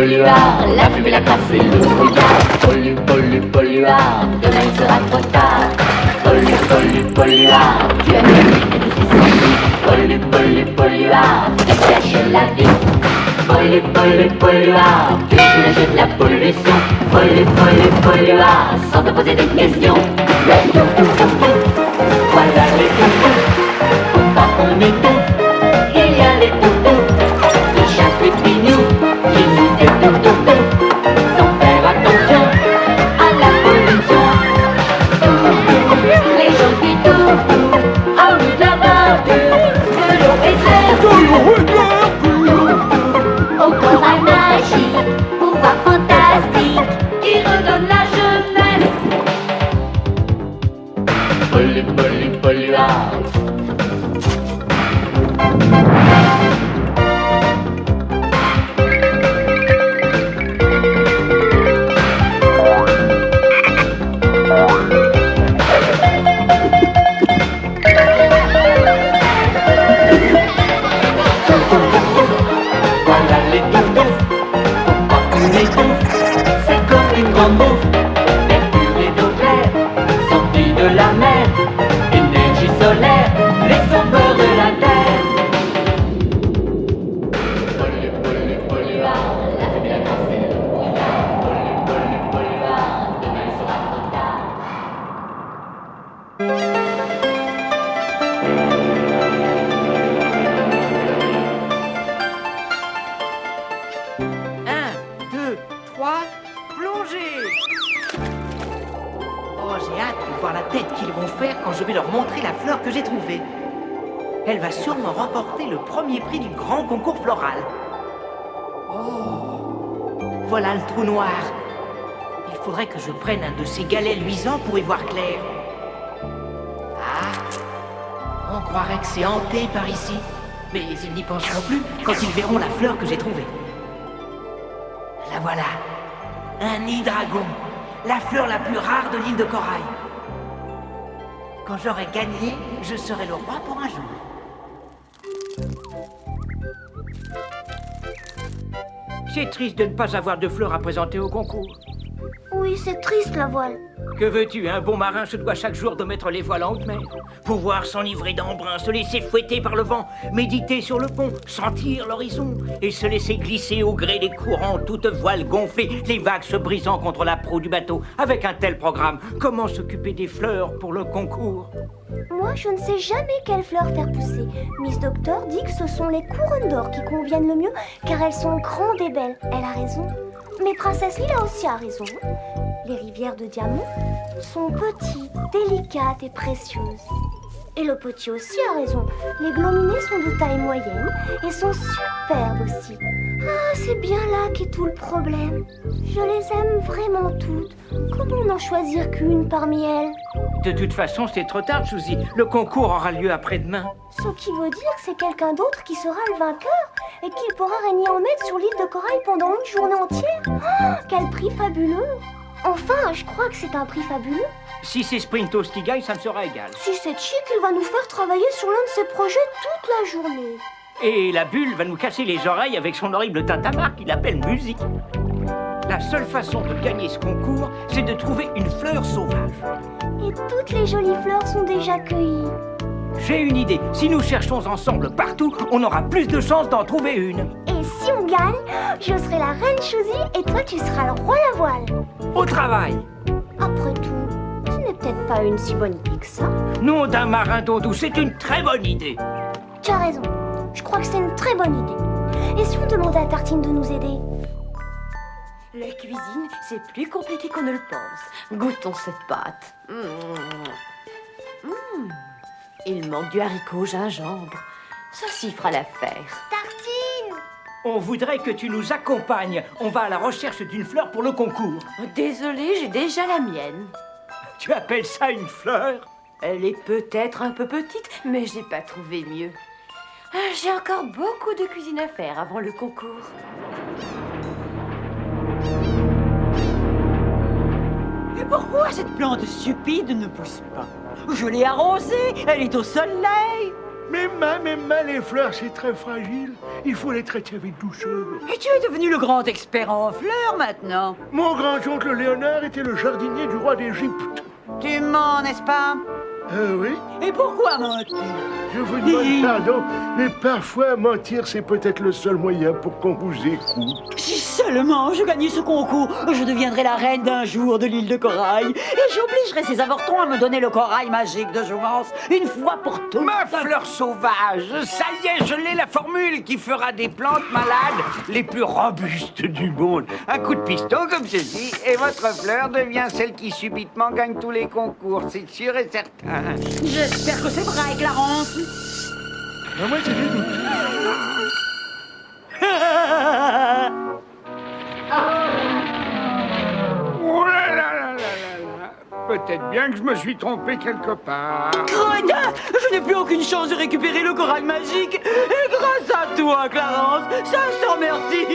polluard, la fumée, la crasse et le brouillard. Polluard, demain il sera trop tard. Polluard, tu as mis et tout ce qui s'ensuit. Polluard, tu caches la vie. Polluard, tu es le jeu de la pollution. Polluard, sans te poser des questions. Voilà les toutous, faut pas qu'on étouffe. Il y a les toutous, qui chassent les pignous, qui nous étouffent, sans faire attention à la pollution. Les gens qui touffent, envie de la verdure, de l'eau et de l'air. Au corail magique, pouvoir fantastique, qui redonne la jeunesse. Polluard. Voilà les toutous, faut pas qu'on étouffe. C'est comme une grande bouffe, mercure et d'eau claire, sortie de la mer, énergie solaire, les sauveurs de la terre. Polluard, la fumée, la crasse et le brouillard. Polluard, demain il sera trop tard. Un, deux, trois, plongez! Oh, j'ai hâte de voir la tête qu'ils vont faire quand je vais leur montrer la fleur que j'ai trouvée. Elle va sûrement remporter le premier prix du grand concours floral. Oh, voilà le trou noir. Il faudrait que je prenne un de ces galets luisants pour y voir clair. Ah, on croirait que c'est hanté par ici. Mais ils n'y penseront plus quand ils verront la fleur que j'ai trouvée. La voilà, un hydragon, la fleur la plus rare de l'île de Corail. Quand j'aurai gagné, je serai le roi pour un jour. C'est triste de ne pas avoir de fleurs à présenter au concours. Oui, c'est triste la voile. Que veux-tu, un bon marin se doit chaque jour de mettre les voiles en haute mer. Pouvoir s'enivrer d'embrun, se laisser fouetter par le vent, méditer sur le pont, sentir l'horizon, et se laisser glisser au gré des courants, toute voile gonflée, les vagues se brisant contre la proue du bateau. Avec un tel programme, comment s'occuper des fleurs pour le concours? Moi, je ne sais jamais quelles fleurs faire pousser. Miss Doctor dit que ce sont les couronnes d'or qui conviennent le mieux, car elles sont grandes et belles. Elle a raison. Mais Princesse Lila aussi a raison. Les rivières de diamants sont petites, délicates et précieuses. Et le petit aussi a raison. Les glominés sont de taille moyenne et sont superbes aussi. Ah, c'est bien là qu'est tout le problème. Je les aime vraiment toutes. Comment n'en choisir qu'une parmi elles? De toute façon, c'est trop tard, Suzy. Le concours aura lieu après-demain. Ce qui veut dire que c'est quelqu'un d'autre qui sera le vainqueur et qu'il pourra régner en maître sur l'île de Corail pendant une journée entière. Ah, quel prix fabuleux! Enfin, je crois que c'est un prix fabuleux. Si c'est Sprintos qui gagne, ça me sera égal. Si c'est Chic, il va nous faire travailler sur l'un de ses projets toute la journée. Et la bulle va nous casser les oreilles avec son horrible tintamarre qu'il appelle musique. La seule façon de gagner ce concours, c'est de trouver une fleur sauvage. Et toutes les jolies fleurs sont déjà cueillies. J'ai une idée. Si nous cherchons ensemble partout, on aura plus de chances d'en trouver une. Et si on gagne, je serai la reine Suzy et toi tu seras le roi la voile. Au travail. Après tout, ce n'est peut-être pas une si bonne idée que ça. Nom d'un marin d'eau douce, c'est une très bonne idée. Tu as raison. Je crois que c'est une très bonne idée. Et si on demandait à Tartine de nous aider? La cuisine, c'est plus compliqué qu'on ne le pense. Goûtons cette pâte. Il manque du haricot au gingembre. Ceci fera l'affaire. Tartine! On voudrait que tu nous accompagnes. On va à la recherche d'une fleur pour le concours. Désolée, j'ai déjà la mienne. Tu appelles ça une fleur? Elle est peut-être un peu petite, mais j'ai pas trouvé mieux. J'ai encore beaucoup de cuisine à faire avant le concours. Et pourquoi cette plante stupide ne pousse pas? Je l'ai arrosée, elle est au soleil. Même les fleurs, c'est très fragile. Il faut les traiter avec douceur. Et tu es devenu le grand expert en fleurs maintenant. Mon grand-oncle Léonard était le jardinier du roi d'Égypte. Tu mens, n'est-ce pas? Oui, Et pourquoi mens-tu? je vous demande pardon, mais parfois mentir, c'est peut-être le seul moyen pour qu'on vous écoute. Si seulement je gagnais ce concours, je deviendrais la reine d'un jour de l'île de Corail. Et j'obligerais ces avortons à me donner le corail magique de Jouvence, une fois pour toutes. Ma fleur sauvage, ça y est, je l'ai la formule qui fera des plantes malades les plus robustes du monde. Un coup de piston comme ceci, et votre fleur devient celle qui subitement gagne tous les concours, c'est sûr et certain. J'espère que c'est vrai, Clarence. Moi, j'ai des doutes. Oh là là là là là là. Peut-être bien que je me suis trompé quelque part. Gredin, je n'ai plus aucune chance de récupérer le corail magique. Et grâce à toi, Clarence, ça, je te remercie.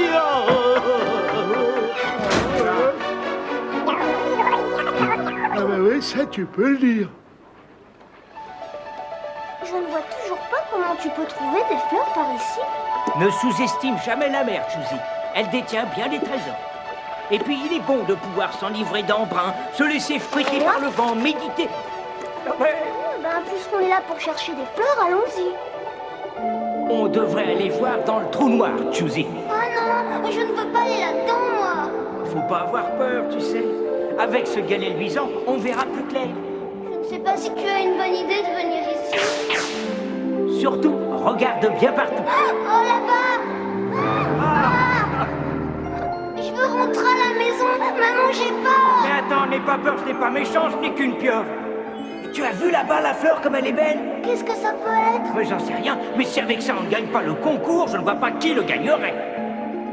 Ah bah oui, ça tu peux le dire. Je ne vois toujours pas comment tu peux trouver des fleurs par ici. Ne sous-estime jamais la mère, Chouzi. Elle détient bien des trésors. Et puis, il est bon de pouvoir s'enivrer d'embrun, se laisser fouetter par le vent, méditer. Ah ben, Puisqu'on est là pour chercher des fleurs, allons-y. on devrait aller voir dans le trou noir, Chouzi. Oh non, je ne veux pas aller là-dedans, moi. Faut pas avoir peur, tu sais. Avec ce galet luisant, on verra plus clair. Je ne sais pas si tu as une bonne idée de venir ici. Surtout, regarde bien partout. Oh là-bas. Je veux rentrer à la maison. Maman, j'ai peur. Mais attends, n'aie pas peur, ce n'est pas méchant, ce n'est qu'une pieuvre. Tu as vu là-bas la fleur comme elle est belle? Qu'est-ce que ça peut être? Mais j'en sais rien, mais si avec ça on ne gagne pas le concours, je ne vois pas qui le gagnerait.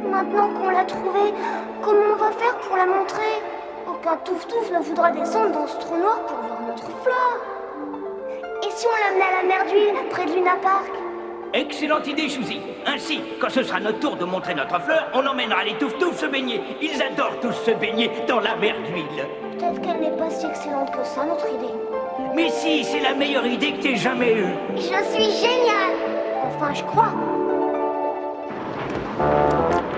Maintenant qu'on l'a trouvée, comment on va faire pour la montrer? Aucun touf-touf ne voudra descendre dans ce trou noir pour voir notre fleur. Et si on l'amenait à la mer d'huile, près de Luna Park? Excellente idée, Chouzi. Ainsi, quand ce sera notre tour de montrer notre fleur, on emmènera les touf-touf se baigner. Ils adorent tous se baigner dans la mer d'huile. Peut-être qu'elle n'est pas si excellente que ça, notre idée. Mais si, c'est la meilleure idée que t'aies jamais eue. Je suis géniale. Enfin, je crois.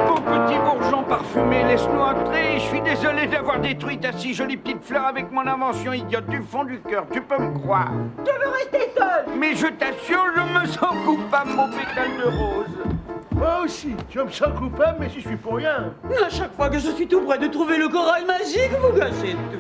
Mon petit bourgeon parfumé, laisse-nous entrer. Je suis désolé d'avoir détruit ta si jolie petite fleur avec mon invention idiote du fond du cœur. Tu peux me croire. Je veux rester seul. Mais je t'assure, je me sens coupable, mon pétale de rose. Moi aussi, je me sens coupable, mais j'y suis pour rien. À chaque fois que je suis tout près de trouver le corail magique, vous gâchez tout.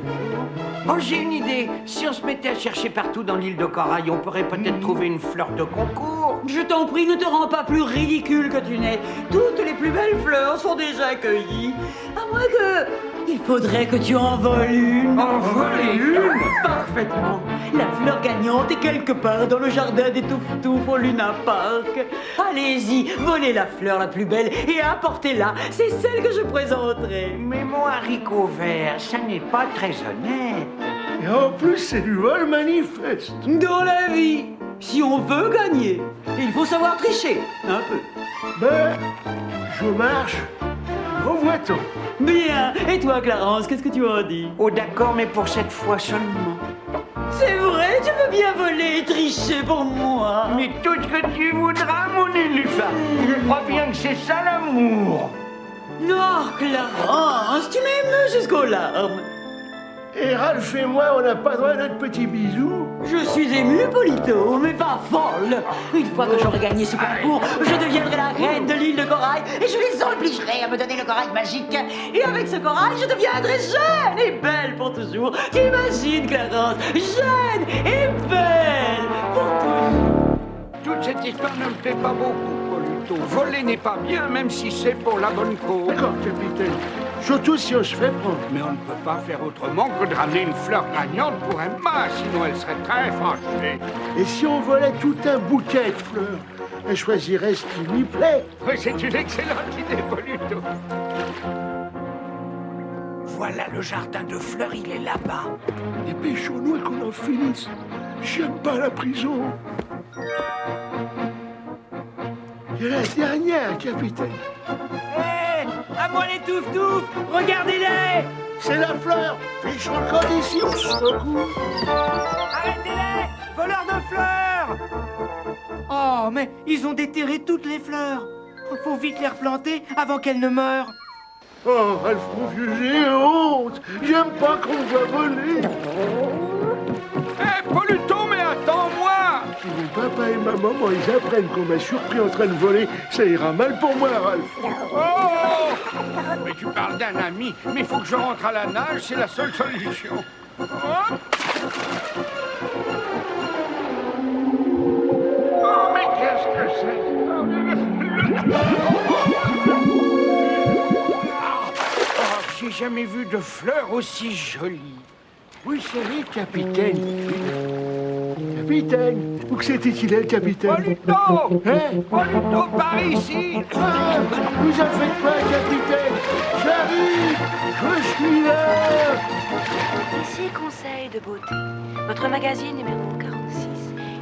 Oh, j'ai une idée. Si on se mettait à chercher partout dans l'île de Corail, on pourrait peut-être trouver une fleur de concours. Je t'en prie, ne te rends pas plus ridicule que tu n'es. Toutes les plus belles fleurs sont déjà cueillies. À moins que... Il faudrait que tu en voles une. En voler une? Parfaitement. La fleur gagnante est quelque part dans le jardin des Touf-Touf au Luna Park. Allez-y, volez la fleur la plus belle et apportez-la. C'est celle que je présenterai. Mais mon haricot vert, ça n'est pas très honnête. Et en plus, c'est du vol manifeste. Dans la vie, si on veut gagner, il faut savoir tricher. Un peu. Ben, je marche. Revoit-on. Bien. Et toi, Clarence, qu'est-ce que tu en dis? Oh d'accord, mais pour cette fois seulement. C'est vrai, tu veux bien voler et tricher pour moi. Mais tout ce que tu voudras, mon éléphant. Je crois bien que c'est ça l'amour. Non, Clarence, tu m'émeus jusqu'aux larmes. Et Ralph et moi, on n'a pas droit à notre petit bisou. Je suis ému, Polito, mais pas folle. Une fois que j'aurai gagné ce concours, je deviendrai la reine de l'île de Corail et je les obligerai à me donner le corail magique. Et avec ce corail, je deviendrai jeune et belle pour toujours. T'imagines, Clarence, jeune et belle pour toujours. Toute cette histoire ne me plaît pas beaucoup, Polito. Voler n'est pas bien, même si c'est pour la bonne cause. D'accord, capitaine. Surtout si on se fait prendre. Mais on ne peut pas faire autrement que de ramener une fleur gagnante pour Emma, sinon elle serait très fâchée. Et si on volait tout un bouquet de fleurs, elle choisirait ce qui lui plaît. Oui, c'est une excellente idée, Polito. Voilà le jardin de fleurs, il est là-bas. Dépêchons-nous et qu'on en finisse. J'aime pas la prison. Il y a la dernière, capitaine. Hé, à moi les touf-touf, regardez-les. C'est la fleur. Fichons le code ici, on se recouvre. Arrêtez-les, voleurs de fleurs. Oh Oh, mais ils ont déterré toutes les fleurs. Faut vite les replanter avant qu'elles ne meurent. Oh, Ralph, mon vieux, j'ai honte. J'aime pas qu'on me voit voler. Hé, Poluto, mais attends-moi! Si mon papa et ma maman, ils apprennent qu'on m'a surpris en train de voler, ça ira mal pour moi, Ralph. Oh! Mais tu parles d'un ami, mais il faut que je rentre à la nage, c'est la seule solution. Oh! Mais qu'est-ce que c'est? Oh, j'ai jamais vu de fleurs aussi jolies. Vous savez, capitaine. Capitaine, où que c'était-il, le capitaine? Poluto! Hein? Poluto, par ici! Ah, vous en faites pas, capitaine. J'arrive. Je suis là. Ici Conseil de beauté, votre magazine numéro 46.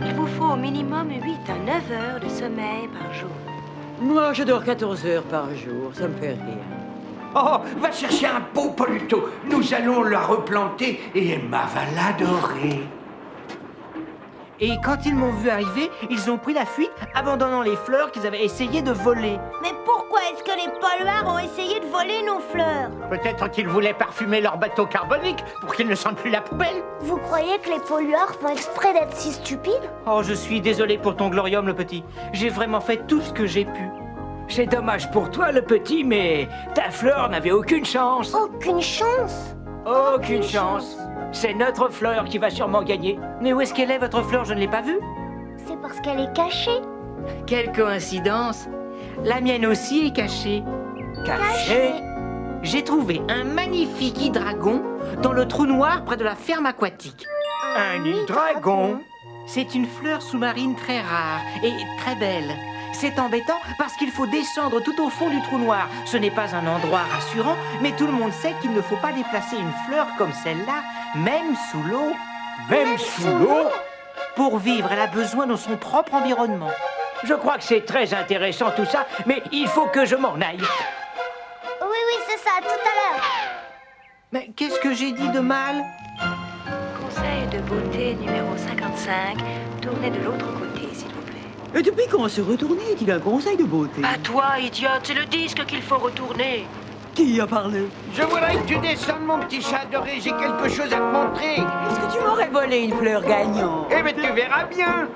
Il vous faut au minimum 8 à 9 heures de sommeil par jour. Moi, je dors 14 heures par jour, ça me fait rire. Oh, va chercher un pot, Poluto. Nous allons la replanter et Emma va l'adorer. Et quand ils m'ont vu arriver, ils ont pris la fuite, abandonnant les fleurs qu'ils avaient essayé de voler. Mais pourquoi est-ce que les polluards ont essayé de voler nos fleurs? Peut-être qu'ils voulaient parfumer leur bateau carbonique pour qu'ils ne sentent plus la poubelle. Vous croyez que les polluards font exprès d'être si stupides? Oh, je suis désolé pour ton glorium, le petit. J'ai vraiment fait tout ce que j'ai pu. C'est dommage pour toi, le petit, mais ta fleur n'avait aucune chance. Aucune chance. Aucune chance. C'est notre fleur qui va sûrement gagner. Mais où est-ce qu'elle est, votre fleur? Je ne l'ai pas vue. C'est parce qu'elle est cachée. Quelle coïncidence. La mienne aussi est cachée. Cachée? J'ai trouvé un magnifique hydragon dans le trou noir près de la ferme aquatique. Un hydragon? C'est une fleur sous-marine très rare et très belle. C'est embêtant parce qu'il faut descendre tout au fond du trou noir. Ce n'est pas un endroit rassurant, mais tout le monde sait qu'il ne faut pas déplacer une fleur comme celle-là, même sous l'eau. Même sous l'eau? Pour vivre, elle a besoin de son propre environnement. Je crois que c'est très intéressant tout ça, mais il faut que je m'en aille. Oui, c'est ça, tout à l'heure. Mais qu'est-ce que j'ai dit de mal? Conseil de beauté numéro 55, tournez de l'autre côté, s'il vous plaît. Et depuis quand se retourner est-il un conseil de beauté? Pas toi, idiote, c'est le disque qu'il faut retourner. Qui a parlé? Je voudrais que tu descendes, mon petit chat adoré, j'ai quelque chose à te montrer. Est-ce que tu m'aurais volé une fleur gagnante? Eh bien, tu verras bien.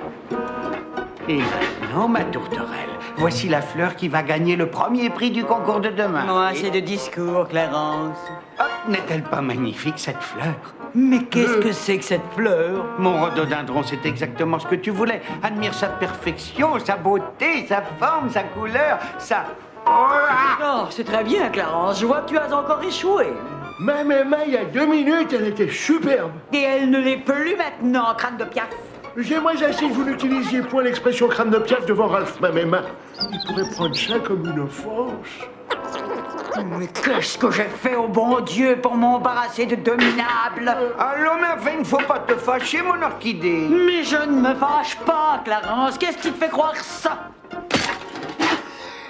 Et maintenant, ma tourterelle, voici la fleur qui va gagner le premier prix du concours de demain. Moi, c'est de discours, Clarence. Ah, n'est-elle pas magnifique, cette fleur? Mais qu'est-ce que c'est que cette fleur? Mon rhododendron, c'est exactement ce que tu voulais. Admire sa perfection, sa beauté, sa forme, sa couleur, sa... Oh, c'est très bien, Clarence. Je vois que tu as encore échoué. Même Emma, il y a 2 minutes, elle était superbe. Et elle ne l'est plus maintenant, crâne de piaf. J'aimerais assez que vous n'utilisiez point l'expression crâne de piaf devant Ralph, même Emma. Il pourrait prendre ça comme une offense. Mais qu'est-ce que j'ai fait au bon Dieu pour m'embarrasser de deux minables? Allons, mais enfin, il ne faut pas te fâcher, mon orchidée. Mais je ne me fâche pas, Clarence. Qu'est-ce qui te fait croire ça?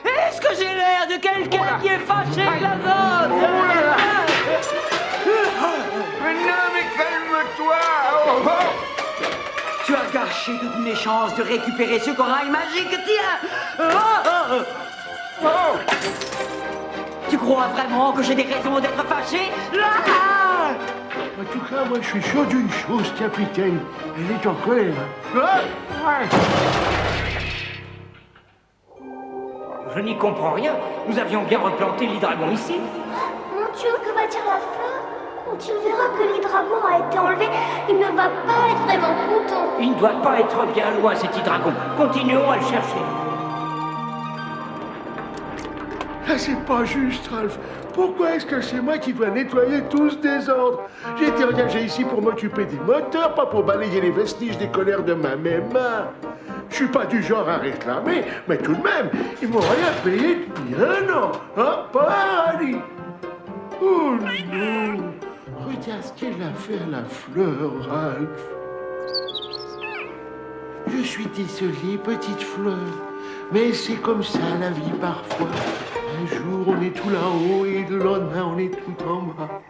Est-ce que j'ai l'air de quelqu'un qui est fâché, Clarence? Mais non, mais calme-toi. Oh, oh. Tu as gâché toutes mes chances de récupérer ce corail magique, tiens! Oh. Tu crois vraiment que j'ai des raisons d'être fâché? En tout cas, moi, je suis sûr d'une chose, capitaine. Elle est en colère. Ah, ouais. Je n'y comprends rien. Nous avions bien replanté l'hydragon ici. Mon Dieu, que va dire la fleur? Quand il verra que l'hydragon a été enlevé, il ne va pas être vraiment content. Il ne doit pas être bien loin, cet hydragon. Continuons à le chercher. Ah, c'est pas juste, Ralph. Pourquoi est-ce que c'est moi qui dois nettoyer tout ce désordre? J'ai été engagé ici pour m'occuper des moteurs, pas pour balayer les vestiges des colères de ma main. Je suis pas du genre à réclamer, mais tout de même, ils m'ont rien payé depuis 1 an. Hein, paradis. Oh non. Regarde ce qu'elle a fait à la fleur, Ralph. Je suis désolé, petite fleur, mais c'est comme ça la vie parfois. Un jour on est tout là-haut et le lendemain on est tout en bas.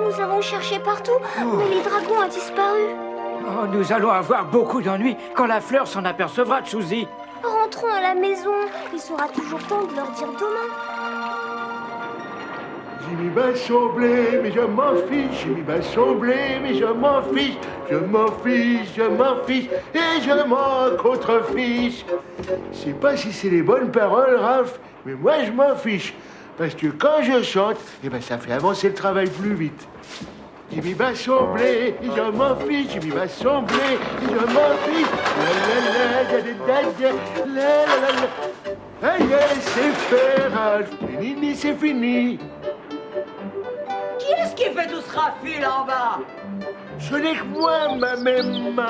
Nous avons cherché partout, mais l'hydragon a disparu. Oh, nous allons avoir beaucoup d'ennuis quand la fleur s'en apercevra, Suzy. Rentrons à la maison. Il sera toujours temps de leur dire demain. J'ai mis ma blé, mais je m'en fiche. J'ai mis ma blé, mais je m'en fiche. Je m'en fiche, je m'en fiche, et je m'en contrefiche. Je sais pas si c'est les bonnes paroles, Ralph, mais moi je m'en fiche. Parce que quand je chante, eh ben ça fait avancer le travail plus vite. J'ai mis ma blé, et je m'en fiche. J'ai mis ma blé, et je m'en fiche. Aïe, c'est fait, Ralph. Et Nini, c'est fini. Qui est-ce qui fait tout ce raffut là en bas? Ce n'est que moi, ma même.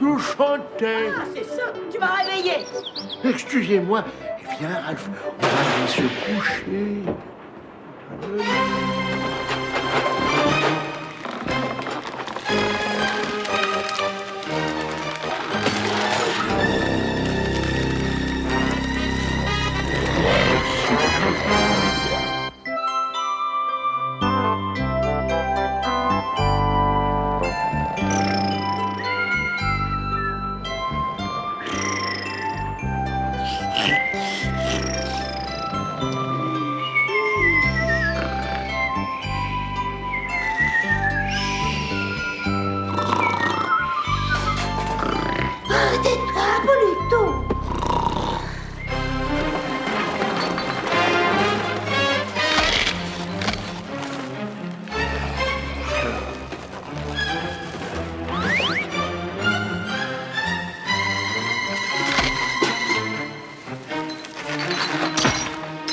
Je chantais. Ah, c'est ça, tu m'as réveillé. Excusez-moi. Viens, Ralph, on va aller se coucher. Tais-toi, Polito.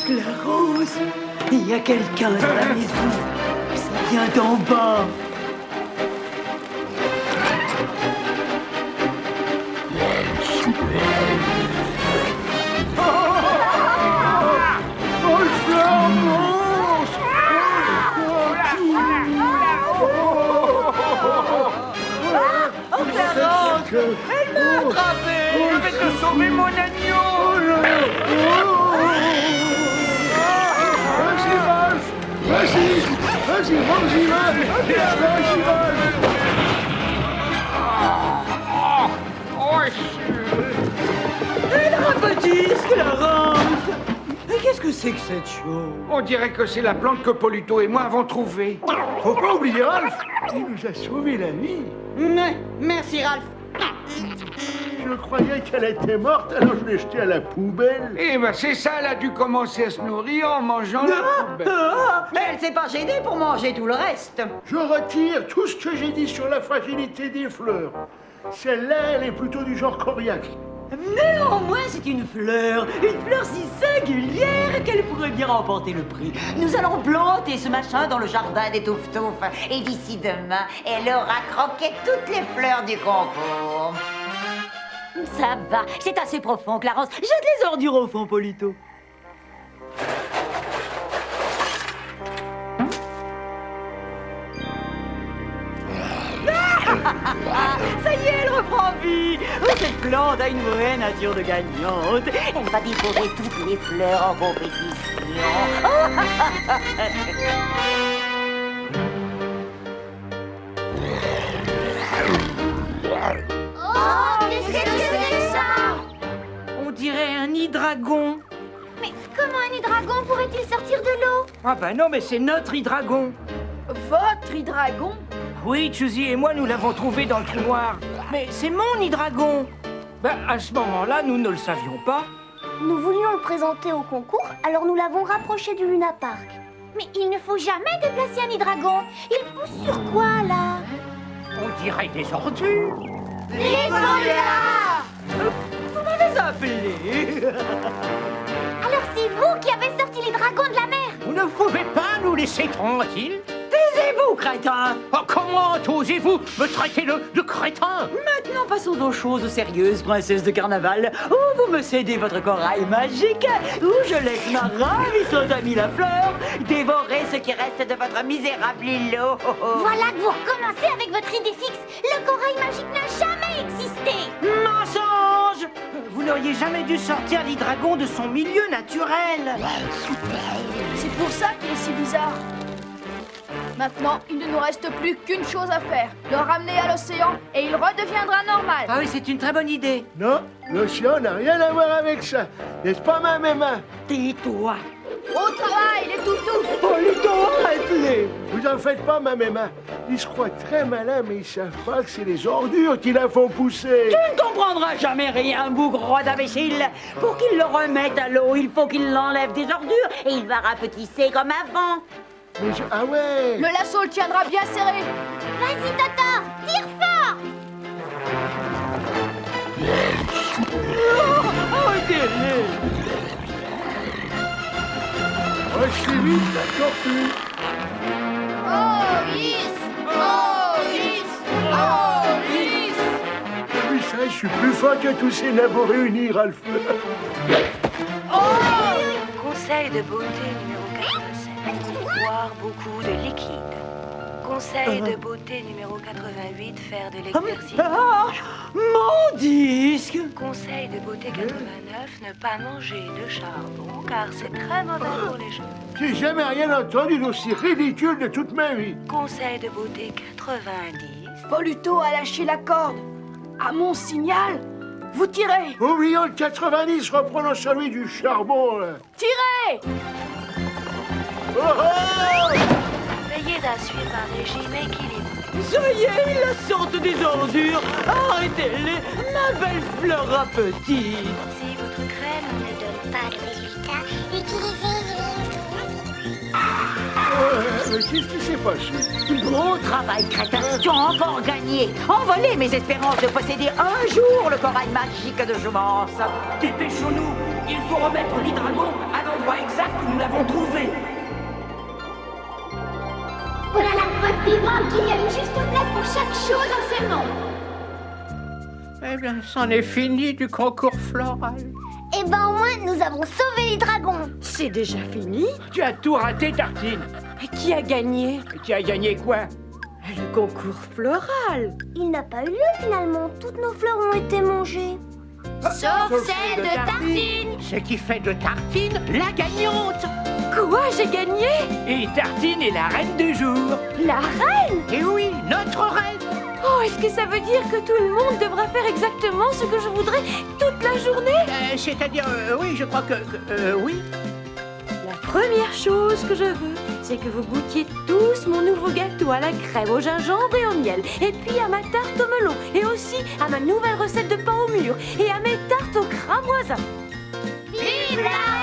Clarence, il y a quelqu'un dans la maison. Ça vient d'en bas. Oh, le flambeau! Oh, Clarence, elle m'a attrapé. Je vais te sauver, mon agneau. Vas-y, Ralph! Vas-y, vas-y, Ralph! Vas-y, Ralph! Elle rapetisse, Clarence. Mais qu'est-ce que c'est que cette chose? On dirait que c'est la plante que Polito et moi avons trouvée. Faut pas oublier Ralph! Il nous a sauvé la vie! Merci, Ralph. Je croyais qu'elle était morte, alors je l'ai jetée à la poubelle. Eh ben c'est ça, elle a dû commencer à se nourrir en mangeant la poubelle. Mais elle s'est pas gênée pour manger tout le reste. Je retire tout ce que j'ai dit sur la fragilité des fleurs. Celle-là, elle est plutôt du genre coriace. Néanmoins, c'est une fleur si singulière qu'elle pourrait bien remporter le prix. Nous allons planter ce machin dans le jardin des Touftouf. Et d'ici demain, elle aura croqué toutes les fleurs du concours. Ça va, c'est assez profond, Clarence. Jette les ordures au fond, Polito. Ça y est, elle reprend vie. Cette plante a une vraie nature de gagnante. Elle va dévorer toutes les fleurs en compétition. Oh, qu'est-ce que c'est ça? On dirait un hydragon. Mais comment un hydragon pourrait-il sortir de l'eau? Ah bah non, mais c'est notre hydragon. Votre hydragon? Oui, Suzy et moi, nous l'avons trouvé dans le trou-noir. Mais c'est mon hydragon. Ben, à ce moment-là, nous ne le savions pas. Nous voulions le présenter au concours, alors nous l'avons rapproché du Luna Park. Mais il ne faut jamais déplacer un hydragon. Il pousse sur quoi, là? On dirait des ordures. Les voleurs! Vous m'avez appelé. Alors c'est vous qui avez sorti les dragons de la mer? Vous ne pouvez pas nous laisser tranquilles. Taisez-vous, crétin. Oh, comment osez-vous me traiter de crétin? Maintenant, passons aux choses sérieuses, princesse de carnaval. Où vous me cédez votre corail magique, où je laisse ma ravissante amie la fleur dévorer ce qui reste de votre misérable îlot. Voilà que vous recommencez avec votre idée fixe. Le corail magique n'a jamais existé. Mensonge! Vous n'auriez jamais dû sortir l'hydragon de son milieu naturel. C'est pour ça qu'il est si bizarre. Maintenant, il ne nous reste plus qu'une chose à faire. Le ramener à l'océan et il redeviendra normal. Ah oui, c'est une très bonne idée. Non, l'océan n'a rien à voir avec ça. N'est-ce pas, ma maman? Tais-toi. Au travail, les toutous. Polito, arrête-les! Vous en faites pas, ma maman. Ils se croient très malins, mais ils savent pas que c'est les ordures qui la font pousser. Tu ne comprendras jamais rien, bougre d'imbécile. Pour qu'il le remette à l'eau, il faut qu'il l'enlève des ordures et il va rapetisser comme avant. Mais ah ouais! Le lasso le tiendra bien serré. Vas-y, Tata, tire fort! Lâchez vite la tortue! Oh, yes! Oh, yes! Oh, yes! Oui, ça, je suis plus fort que tous ces nabots réunis, Ralph. Conseil de beauté numéro 87. Boire beaucoup de liquide. Conseil de beauté numéro 88. Faire de l'exercice. Mon disque. Conseil de beauté 89. Ne pas manger de charbon car c'est très mauvais pour les cheveux. J'ai jamais rien entendu d'aussi ridicule de toute ma vie. Conseil de beauté 90. Poluto a lâché la corde. À mon signal, vous tirez. Oublions le 90, reprenons celui du charbon, là. Tirez! Oh oh! Veillez à suivre un régime équilibré. Ça y est, ils la sortent des ordures. Arrêtez-les, ma belle Flora petite. Si votre crème ne donne pas de résultat, Mais qu'est-ce qui s'est passé? Beau travail, crétin. Tu as encore gagné. Envolé mes espérances de posséder un jour le corail magique de Jouvence. Dépêchons-nous. Il faut remettre l'hydragon à l'endroit exact où nous l'avons trouvé. Voilà la preuve vivante qu'il y a une juste place pour chaque chose en ce monde. Eh bien, c'en est fini du concours floral. Eh ben au moins, nous avons sauvé les dragons. C'est déjà fini? Tu as tout raté, Tartine. Et qui a gagné? Tu as gagné quoi? Le concours floral. Il n'a pas eu lieu finalement. Toutes nos fleurs ont été mangées. Sauf celle de Tartine. Ce qui fait de Tartine la gagnante. Quoi? J'ai gagné? Et Tartine est la reine du jour. La reine? Et oui, notre reine. Oh, est-ce que ça veut dire que tout le monde devra faire exactement ce que je voudrais toute la journée? C'est-à-dire, oui, je crois que oui. La première chose que je veux, c'est que vous goûtiez tous mon nouveau gâteau à la crème au gingembre et au miel, et puis à ma tarte au melon, et aussi à ma nouvelle recette de pain au mûr, et à mes tartes au cramoisi. Vive la